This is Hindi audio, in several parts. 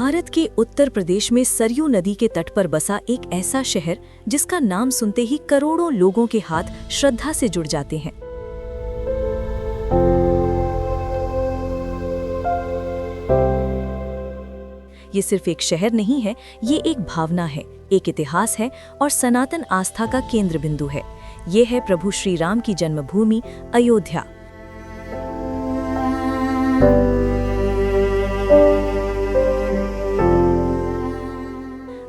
भारत के उत्तर प्रदेश में सरयू नदी के तट पर बसा एक ऐसा शहर जिसका नाम सुनते ही करोड़ों लोगों के हाथ श्रद्धा से जुड़ जाते हैं। ये सिर्फ एक शहर नहीं है, ये एक भावना है, एक इतिहास है और सनातन आस्था का केंद्र बिंदु है। ये है प्रभु श्री राम की जन्मभूमि अयोध्या।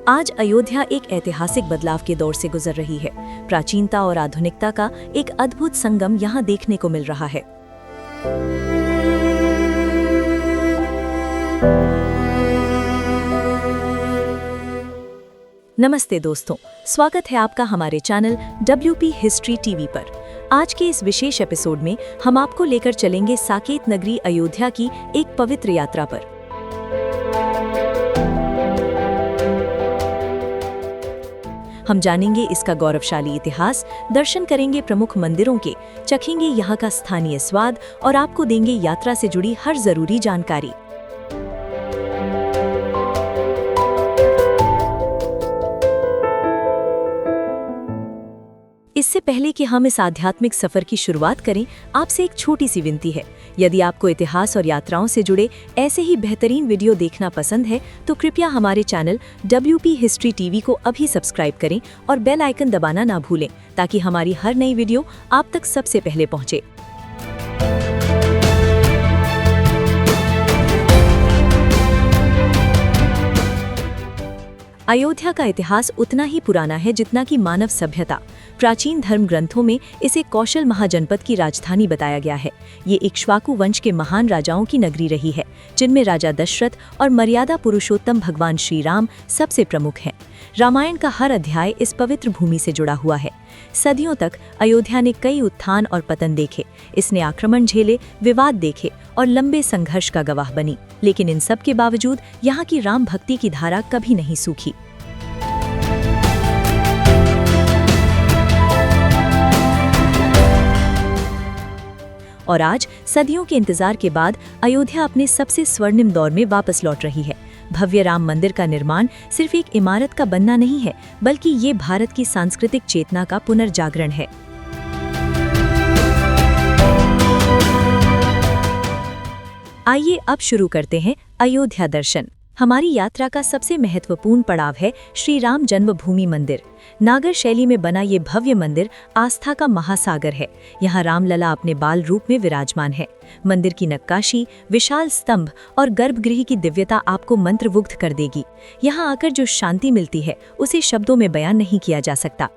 आज अयोध्या एक ऐतिहासिक बदलाव के दौर से गुजर रही है। प्राचीनता और आधुनिकता का एक अद्भुत संगम यहाँ देखने को मिल रहा है। नमस्ते दोस्तों, स्वागत है आपका हमारे चैनल WP हिस्ट्री टीवी पर। आज के इस विशेष एपिसोड में हम आपको लेकर चलेंगे साकेत नगरी अयोध्या की एक पवित्र यात्रा पर। हम जानेंगे इसका गौरवशाली इतिहास, दर्शन करेंगे प्रमुख मंदिरों के, चखेंगे यहाँ का स्थानीय स्वाद और आपको देंगे यात्रा से जुड़ी हर जरूरी जानकारी। इससे पहले कि हम इस आध्यात्मिक सफर की शुरुआत करें, आपसे एक छोटी सी विनती है। यदि आपको इतिहास और यात्राओं से जुड़े ऐसे ही बेहतरीन वीडियो देखना पसंद है तो कृपया हमारे चैनल WP हिस्ट्री टीवी को अभी सब्सक्राइब करें और बेल आइकन दबाना ना भूलें, ताकि हमारी हर नई वीडियो आप तक सबसे पहले पहुंचे। अयोध्या का इतिहास उतना ही पुराना है जितना कि मानव सभ्यता। प्राचीन धर्म ग्रंथों में इसे कौशल महाजनपद की राजधानी बताया गया है। ये इक्ष्वाकु वंश के महान राजाओं की नगरी रही है, जिनमें राजा दशरथ और मर्यादा पुरुषोत्तम भगवान श्री राम सबसे प्रमुख हैं। रामायण का हर अध्याय इस पवित्र भूमि से जुड़ा हुआ है। सदियों तक अयोध्या ने कई उत्थान और पतन देखे। इसने आक्रमण झेले, विवाद देखे और लंबे संघर्ष का गवाह बनी। लेकिन इन सब के बावजूद यहाँ की राम भक्ति की धारा कभी नहीं सूखी। और आज सदियों के इंतजार के बाद अयोध्या अपने सबसे स्वर्णिम दौर में वापस लौट रही है। भव्य राम मंदिर का निर्माण सिर्फ एक इमारत का बनना नहीं है, बल्कि ये भारत की सांस्कृतिक चेतना का पुनर्जागरण है। आइए अब शुरू करते हैं अयोध्या दर्शन। हमारी यात्रा का सबसे महत्वपूर्ण पड़ाव है श्री राम जन्मभूमि मंदिर। नागर शैली में बना ये भव्य मंदिर आस्था का महासागर है। यहाँ रामलला अपने बाल रूप में विराजमान है। मंदिर की नक्काशी, विशाल स्तंभ और गर्भगृह की दिव्यता आपको मंत्रमुग्ध कर देगी। यहाँ आकर जो शांति मिलती है, उसे शब्दों में बयान नहीं किया जा सकता।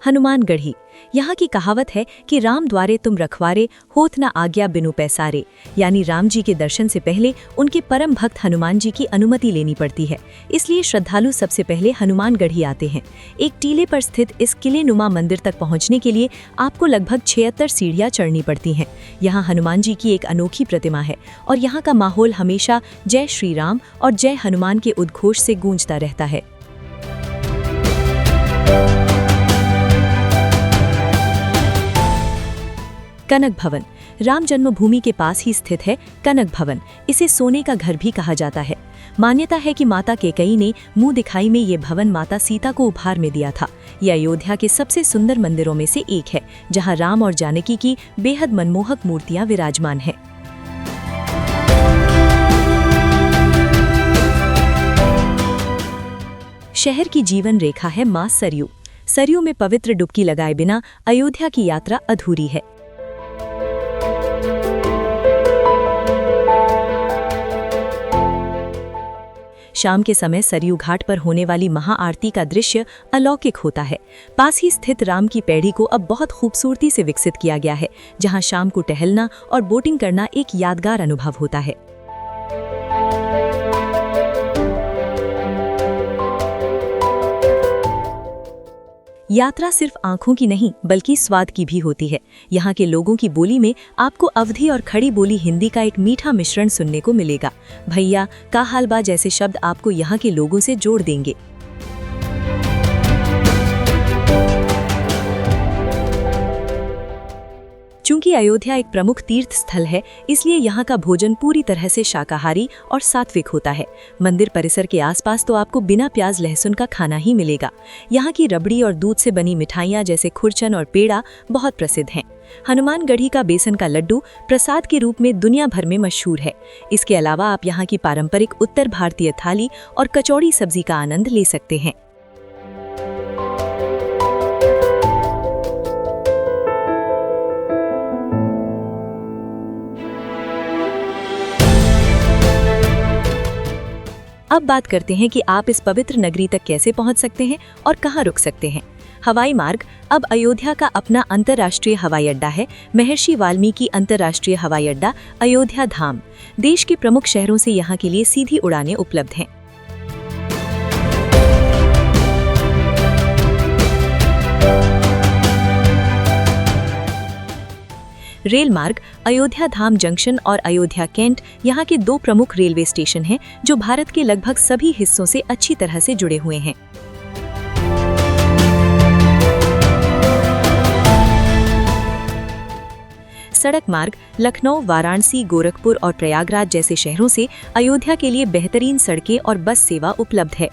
हनुमानगढ़ी। यहाँ की कहावत है कि राम द्वारे तुम रखवारे, होत न आज्ञा बिनु पैसारे। यानी राम जी के दर्शन से पहले उनके परम भक्त हनुमान जी की अनुमति लेनी पड़ती है। इसलिए श्रद्धालु सबसे पहले हनुमानगढ़ी आते हैं। एक टीले पर स्थित इस किले नुमा मंदिर तक पहुँचने के लिए आपको लगभग 76 सीढ़ियाँ चढ़नी पड़ती हैं। यहाँ हनुमान जी की एक अनोखी प्रतिमा है और यहाँ का माहौल हमेशा जय श्री राम और जय हनुमान के उद्घोष से गूंजता रहता है। कनक भवन। राम जन्मभूमि के पास ही स्थित है कनक भवन। इसे सोने का घर भी कहा जाता है। मान्यता है कि माता कैकेयी ने मुंह दिखाई में ये भवन माता सीता को उपहार में दिया था। यह अयोध्या के सबसे सुंदर मंदिरों में से एक है, जहां राम और जानकी की बेहद मनमोहक मूर्तियां विराजमान हैं। शहर की जीवन रेखा है मां सरयू। सरयू में पवित्र डुबकी लगाए बिना अयोध्या की यात्रा अधूरी है। शाम के समय सरयू घाट पर होने वाली महाआरती का दृश्य अलौकिक होता है। पास ही स्थित राम की पैड़ी को अब बहुत खूबसूरती से विकसित किया गया है, जहां शाम को टहलना और बोटिंग करना एक यादगार अनुभव होता है। यात्रा सिर्फ आंखों की नहीं बल्कि स्वाद की भी होती है। यहाँ के लोगों की बोली में आपको अवधी और खड़ी बोली हिंदी का एक मीठा मिश्रण सुनने को मिलेगा। भैया, का हाल बा जैसे शब्द आपको यहाँ के लोगों से जोड़ देंगे। चूंकि अयोध्या एक प्रमुख तीर्थ स्थल है, इसलिए यहाँ का भोजन पूरी तरह से शाकाहारी और सात्विक होता है। मंदिर परिसर के आसपास तो आपको बिना प्याज लहसुन का खाना ही मिलेगा। यहाँ की रबड़ी और दूध से बनी मिठाइयाँ जैसे खुरचन और पेड़ा बहुत प्रसिद्ध हैं। हनुमानगढ़ी का बेसन का लड्डू प्रसाद के रूप में दुनिया भर में मशहूर है। इसके अलावा आप यहाँ की पारंपरिक उत्तर भारतीय थाली और कचौड़ी सब्जी का आनंद ले सकते हैं। अब बात करते हैं कि आप इस पवित्र नगरी तक कैसे पहुंच सकते हैं और कहां रुक सकते हैं। हवाई मार्ग। अब अयोध्या का अपना अंतर्राष्ट्रीय हवाई अड्डा है, महर्षि वाल्मीकि अंतर्राष्ट्रीय हवाई अड्डा, अयोध्या धाम। देश के प्रमुख शहरों से यहां के लिए सीधी उड़ानें उपलब्ध हैं। रेल मार्ग। अयोध्या धाम जंक्शन और अयोध्या कैंट यहाँ के 2 प्रमुख रेलवे स्टेशन हैं, जो भारत के लगभग सभी हिस्सों से अच्छी तरह से जुड़े हुए हैं। सड़क मार्ग। लखनऊ, वाराणसी, गोरखपुर और प्रयागराज जैसे शहरों से अयोध्या के लिए बेहतरीन सड़कें और बस सेवा उपलब्ध है।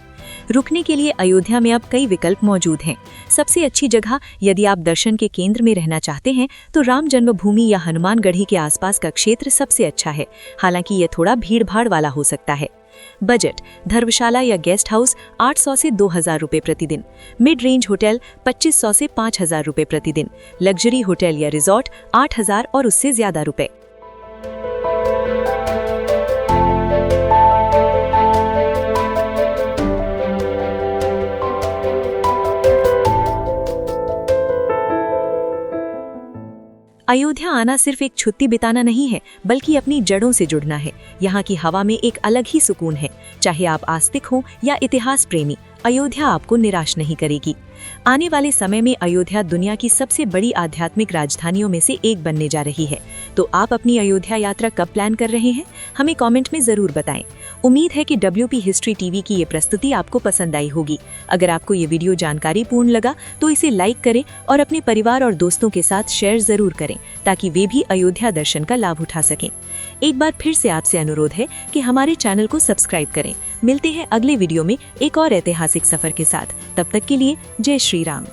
रुकने के लिए अयोध्या में अब कई विकल्प मौजूद हैं। सबसे अच्छी जगह यदि आप दर्शन के केंद्र में रहना चाहते हैं तो राम जन्मभूमि या हनुमानगढ़ी के आसपास का क्षेत्र सबसे अच्छा है, हालांकि यह थोड़ा भीड़-भाड़ वाला हो सकता है। बजट। धर्मशाला या गेस्ट हाउस 800 से 2000 रुपए प्रतिदिन। मिड रेंज होटल 2500 से 5000 रुपए प्रतिदिन। लग्जरी होटल या रिजॉर्ट 8000 और उससे ज्यादा रुपए। अयोध्या आना सिर्फ एक छुट्टी बिताना नहीं है, बल्कि अपनी जड़ों से जुड़ना है। यहाँ की हवा में एक अलग ही सुकून है। चाहे आप आस्तिक हों या इतिहास प्रेमी, अयोध्या आपको निराश नहीं करेगी। आने वाले समय में अयोध्या दुनिया की सबसे बड़ी आध्यात्मिक राजधानियों में से एक बनने जा रही है। तो आप अपनी अयोध्या यात्रा कब प्लान कर रहे हैं, हमें कमेंट में जरूर बताएं। उम्मीद है कि WP हिस्ट्री टीवी की ये प्रस्तुति आपको पसंद आई होगी। अगर आपको ये वीडियो जानकारीपूर्ण लगा तो इसे लाइक करें और अपने परिवार और दोस्तों के साथ शेयर जरूर करें, ताकि वे भी अयोध्या दर्शन का लाभ उठा सकें। एक बार फिर से आपसे अनुरोध है कि हमारे चैनल को सब्सक्राइब करें। मिलते हैं अगले वीडियो में एक और ऐतिहासिक सफर के साथ। तब तक के लिए जय श्री राम।